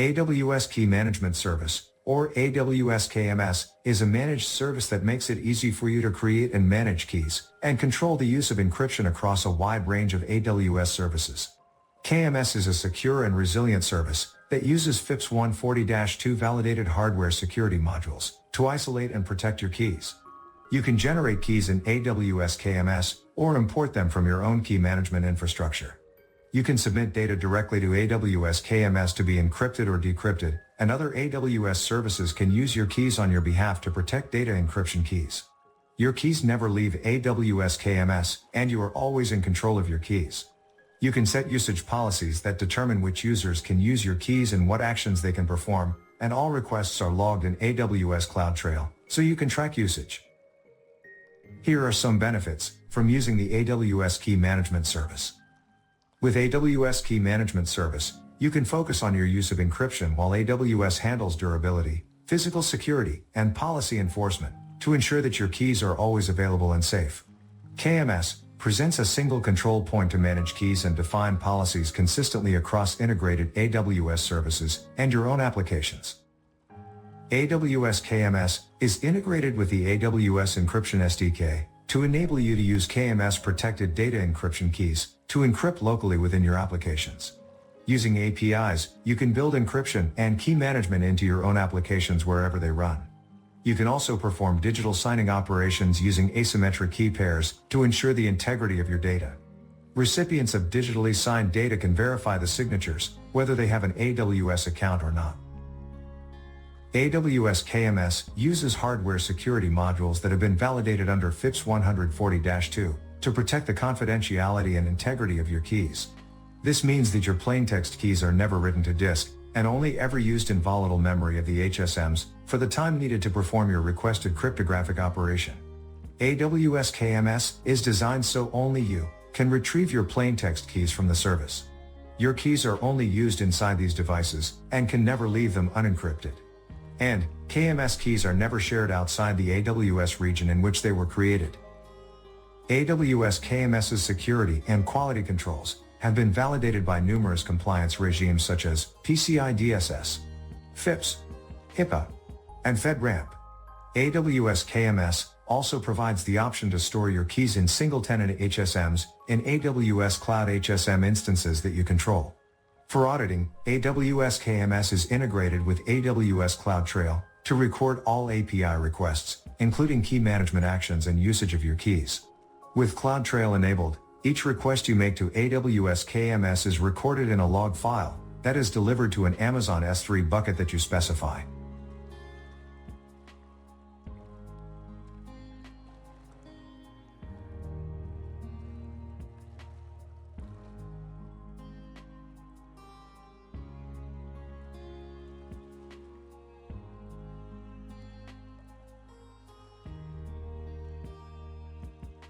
AWS Key Management Service, or AWS KMS, is a managed service that makes it easy for you to create and manage keys and control the use of encryption across a wide range of AWS services. KMS is a secure and resilient service that uses FIPS 140-2 validated hardware security modules to isolate and protect your keys. You can generate keys in AWS KMS or import them from your own key management infrastructure. You can submit data directly to AWS KMS to be encrypted or decrypted, and other AWS services can use your keys on your behalf to protect data encryption keys. Your keys never leave AWS KMS, and you are always in control of your keys. You can set usage policies that determine which users can use your keys and what actions they can perform, and all requests are logged in AWS CloudTrail, so you can track usage. Here are some benefits from using the AWS Key Management Service. With AWS Key Management Service, you can focus on your use of encryption while AWS handles durability, physical security, and policy enforcement to ensure that your keys are always available and safe. KMS presents a single control point to manage keys and define policies consistently across integrated AWS services and your own applications. AWS KMS is integrated with the AWS Encryption SDK to enable you to use KMS protected data encryption keys to encrypt locally within your applications. Using APIs, you can build encryption and key management into your own applications wherever they run. You can also perform digital signing operations using asymmetric key pairs to ensure the integrity of your data. Recipients of digitally signed data can verify the signatures, whether they have an AWS account or not. AWS KMS uses hardware security modules that have been validated under FIPS 140-2 to protect the confidentiality and integrity of your keys. This means that your plaintext keys are never written to disk and only ever used in volatile memory of the HSMs for the time needed to perform your requested cryptographic operation. AWS KMS is designed so only you can retrieve your plaintext keys from the service. Your keys are only used inside these devices and can never leave them unencrypted. And KMS keys are never shared outside the AWS region in which they were created. AWS KMS's security and quality controls have been validated by numerous compliance regimes such as PCI DSS, FIPS, HIPAA, and FedRAMP. AWS KMS also provides the option to store your keys in single-tenant HSMs in AWS Cloud HSM instances that you control. For auditing, AWS KMS is integrated with AWS CloudTrail to record all API requests, including key management actions and usage of your keys. With CloudTrail enabled, each request you make to AWS KMS is recorded in a log file that is delivered to an Amazon S3 bucket that you specify.